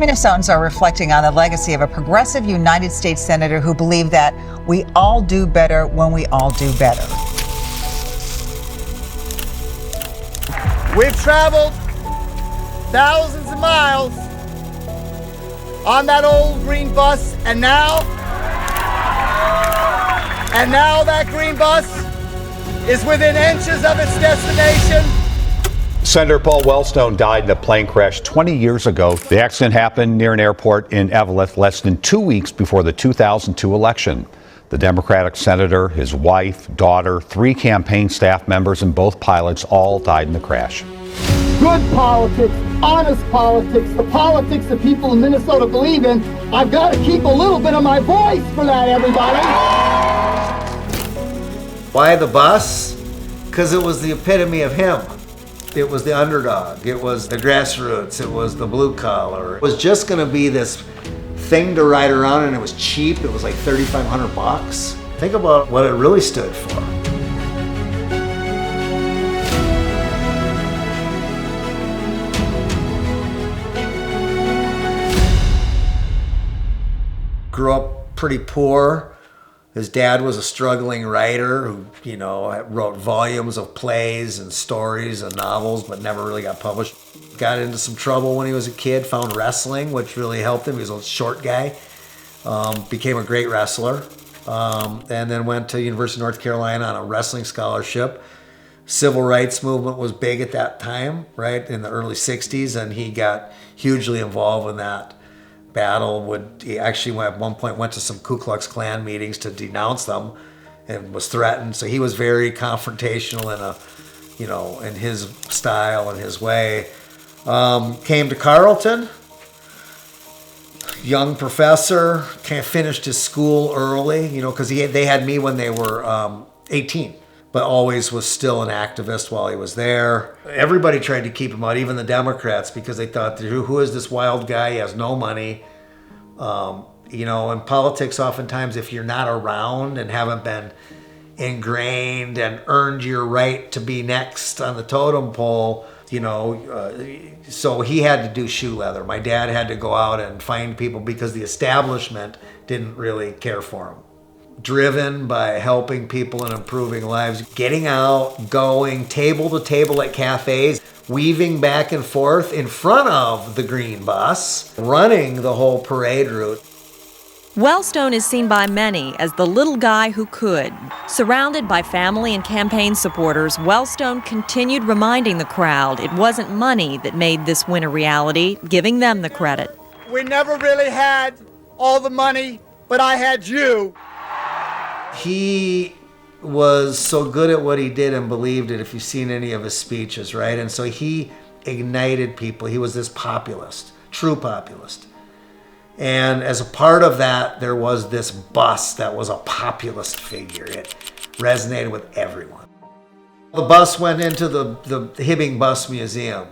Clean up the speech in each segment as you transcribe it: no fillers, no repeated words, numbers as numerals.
Minnesotans are reflecting on the legacy of a progressive United States senator who believed that we all do better when we all do better. We've traveled thousands of miles on that old green bus, and now that green bus is within inches of its destination. Senator Paul Wellstone died in a plane crash 20 years ago. The accident happened near an airport in Eveleth less than 2 weeks before the 2002 election. The Democratic senator, his wife, daughter, 3 campaign staff members, and both pilots all died in the crash. Good politics, honest politics, the politics that people in Minnesota believe in. I've got to keep a little bit of my voice for that, everybody. Why the bus? Because it was the epitome of him. It was the underdog. It was the grassroots. It was the blue collar. It was just going to be this thing to ride around, and it was cheap. It was like $3,500. Think about what it really stood for. Grew up pretty poor. His dad was a struggling writer who, wrote volumes of plays and stories and novels, but never really got published. Got into some trouble when he was a kid, found wrestling, which really helped him. He was a short guy, became a great wrestler, and then went to University of North Carolina on a wrestling scholarship. Civil rights movement was big at that time, right, in the early 60s, and he got hugely involved in that battle. He actually at one point went to some Ku Klux Klan meetings to denounce them and was threatened. So he was very confrontational in his style and his way. Came to Carleton, young professor, finished his school early, because they had me when they were 18, but always was still an activist while he was there. Everybody tried to keep him out, even the Democrats, because they thought, who is this wild guy? He has no money. In politics, oftentimes, if you're not around and haven't been ingrained and earned your right to be next on the totem pole, so he had to do shoe leather. My dad had to go out and find people because the establishment didn't really care for him. Driven by helping people and improving lives, getting out, going table to table at cafes, weaving back and forth in front of the green bus, running the whole parade route. Wellstone is seen by many as the little guy who could. Surrounded by family and campaign supporters, Wellstone continued reminding the crowd it wasn't money that made this win a reality, giving them the credit. We never really had all the money, but I had you. He was so good at what he did and believed it, if you've seen any of his speeches, right? And so he ignited people. He was this populist, true populist. And as a part of that, there was this bus that was a populist figure. It resonated with everyone. The bus went into the Hibbing Bus Museum,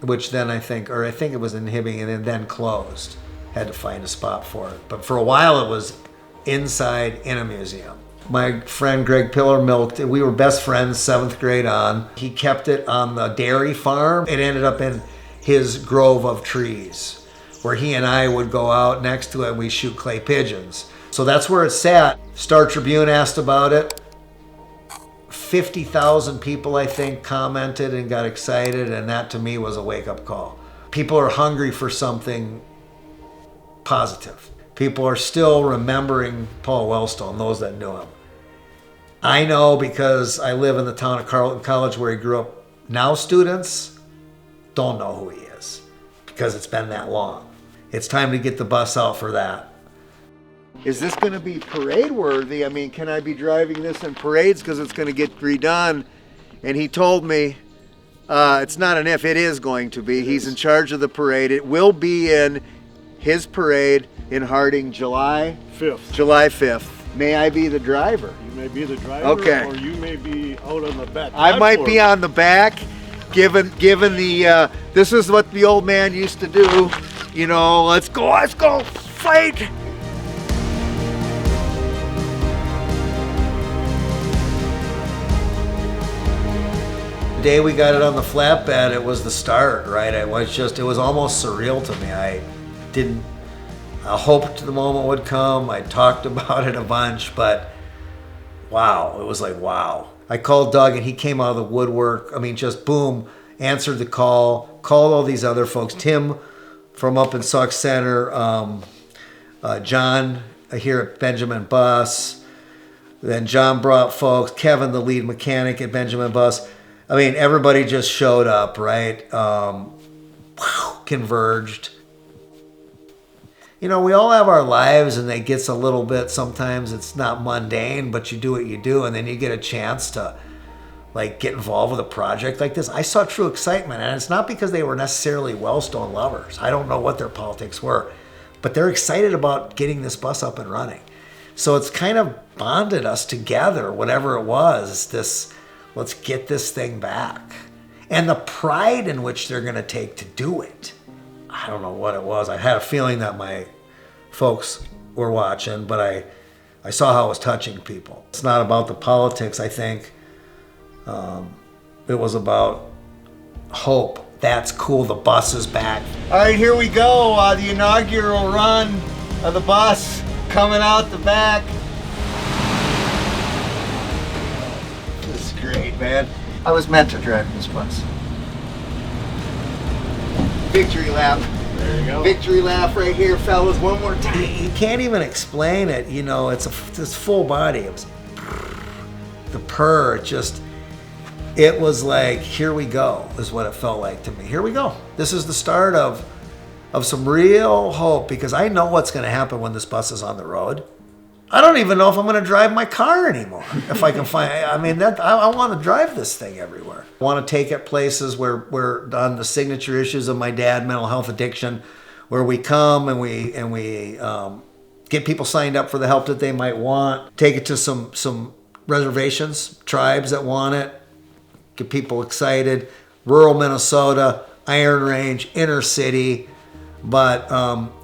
which then I think it was in Hibbing and then closed. Had to find a spot for it. But for a while it was inside in a museum. My friend Greg Pillar milked it. We were best friends 7th grade on. He kept it on the dairy farm. It ended up in his grove of trees, where he and I would go out next to it and we shoot clay pigeons. So that's where it sat. Star Tribune asked about it. 50,000 people, I think, commented and got excited, and that to me was a wake-up call. People are hungry for something positive. People are still remembering Paul Wellstone, those that knew him. I know because I live in the town of Carleton College where he grew up. Now students don't know who he is because it's been that long. It's time to get the bus out for that. Is this going to be parade worthy? I mean, can I be driving this in parades because it's going to get redone? And he told me it's not an if, it is going to be. He's in charge of the parade. It will be in his parade in Harding, July 5th. July 5th. May I be the driver? You may be the driver, okay. Or you may be out on the back. I might be on the back, given the, this is what the old man used to do. Let's go, fight! The day we got it on the flatbed, it was the start, right? It was almost surreal to me. didn't, I hoped the moment would come. I talked about it a bunch, but wow, it was like, wow. I called Doug and he came out of the woodwork. I mean, just boom, answered the call, called all these other folks. Tim from up in Sauk Center, John here at Benjamin Bus. Then John brought folks, Kevin, the lead mechanic at Benjamin Bus. I mean, everybody just showed up, right? Converged. You know, we all have our lives and it gets a little bit, sometimes it's not mundane, but you do what you do and then you get a chance to like get involved with a project like this. I saw true excitement, and it's not because they were necessarily Wellstone lovers. I don't know what their politics were, but they're excited about getting this bus up and running. So it's kind of bonded us together, whatever it was, this, let's get this thing back. And the pride in which they're gonna take to do it. I don't know what it was. I had a feeling that my folks were watching, but I saw how it was touching people. It's not about the politics, I think. It was about hope. That's cool, the bus is back. All right, here we go. The inaugural run of the bus coming out the back. This is great, man. I was meant to drive this bus. Victory lap. There you go. Victory lap right here, fellas. One more time. You can't even explain it. You know, it's this full body. It was the purr. It was like, here we go, is what it felt like to me. Here we go. This is the start of some real hope, because I know what's going to happen when this bus is on the road. I don't even know if I'm going to drive my car anymore. If I can find, I mean, I want to drive this thing everywhere. I want to take it places where on the signature issues of my dad, mental health addiction, where we come and we get people signed up for the help that they might want. Take it to some reservations, tribes that want it. Get people excited. Rural Minnesota, Iron Range, inner city, but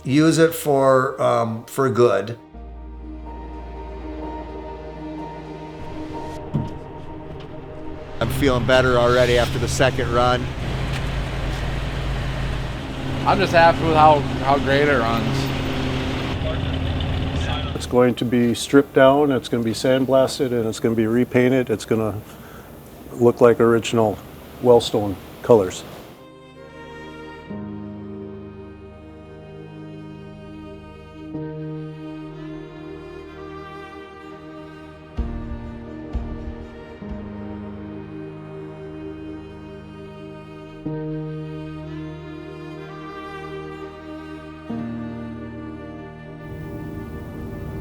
use it for good. I'm feeling better already after the second run. I'm just happy with how great it runs. It's going to be stripped down, it's going to be sandblasted, and it's going to be repainted. It's going to look like original Wellstone colors.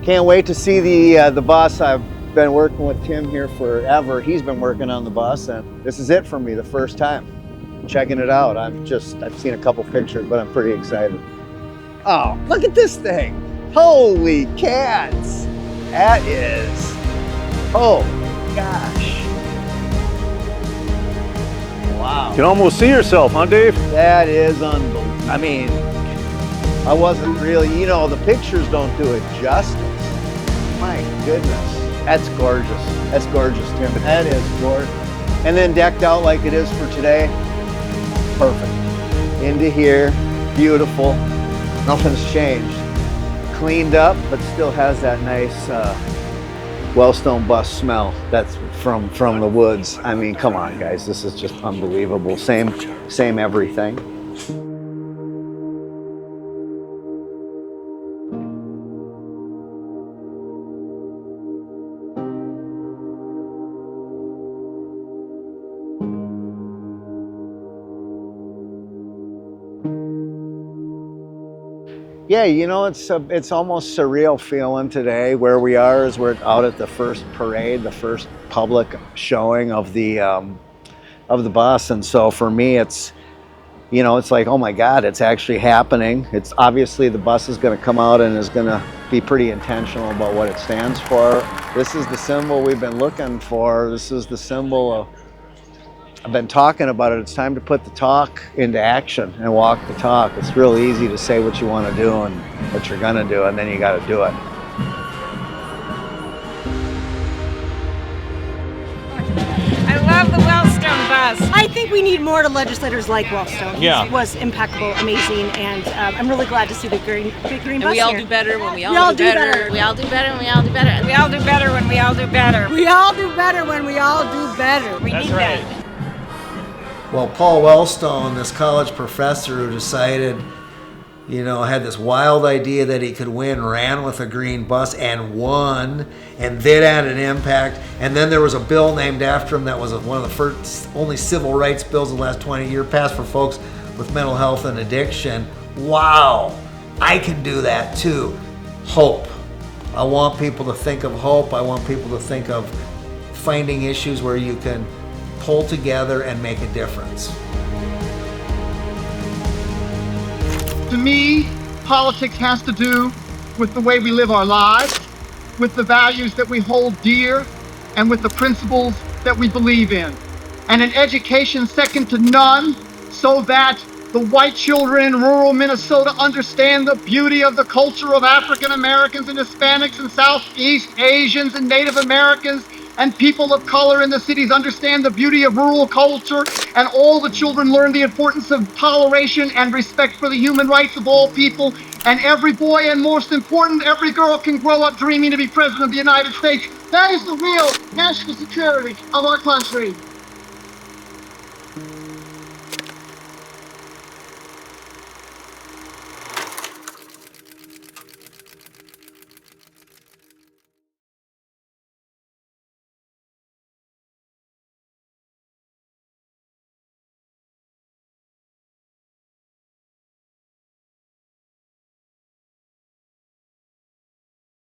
Can't wait to see the bus. I've been working with Tim here forever. He's been working on the bus, and this is it for me, the first time checking it out. I've seen a couple pictures, but I'm pretty excited. Oh, look at this thing. Holy cats. That is, oh gosh. Wow. You can almost see yourself, huh, Dave? That is unbelievable. I mean, I wasn't really, the pictures don't do it justice. My goodness. That's gorgeous. That's gorgeous, Tim. That is gorgeous. And then decked out like it is for today. Perfect. Into here. Beautiful. Nothing's changed. Cleaned up, but still has that nice Wellstone bus smell that's from the woods. I mean, come on, guys. This is just unbelievable. Same everything. Yeah, it's almost surreal feeling today. Where we are is we're out at the first parade, the first public showing of the bus, and so for me, it's like, oh my God, it's actually happening. It's obviously the bus is going to come out and is going to be pretty intentional about what it stands for. This is the symbol we've been looking for. This is the symbol of. I've been talking about it. It's time to put the talk into action and walk the talk. It's real easy to say what you want to do and what you're going to do, and then you got to do it. I love the Wellstone bus. I think we need more legislators like Wellstone. Yeah. He was impeccable, amazing, and I'm really glad to see the big green bus We all here. do better when we all do better. We all do better when we all do better. We all do better when we all do better. We all do better when we all do better. We That's need right. that. Well, Paul Wellstone, this college professor who decided, had this wild idea that he could win, ran with a green bus and won, and then had an impact. And then there was a bill named after him that was one of the first, only civil rights bills in the last 20 years passed for folks with mental health and addiction. Wow, I can do that too. Hope. I want people to think of hope. I want people to think of finding issues where you can pull together and make a difference. To me, politics has to do with the way we live our lives, with the values that we hold dear, and with the principles that we believe in. And an education second to none, so that the white children in rural Minnesota understand the beauty of the culture of African Americans and Hispanics and Southeast Asians and Native Americans, and people of color in the cities understand the beauty of rural culture, and all the children learn the importance of toleration and respect for the human rights of all people, and every boy, and most important, every girl can grow up dreaming to be president of the United States. That is the real national security of our country.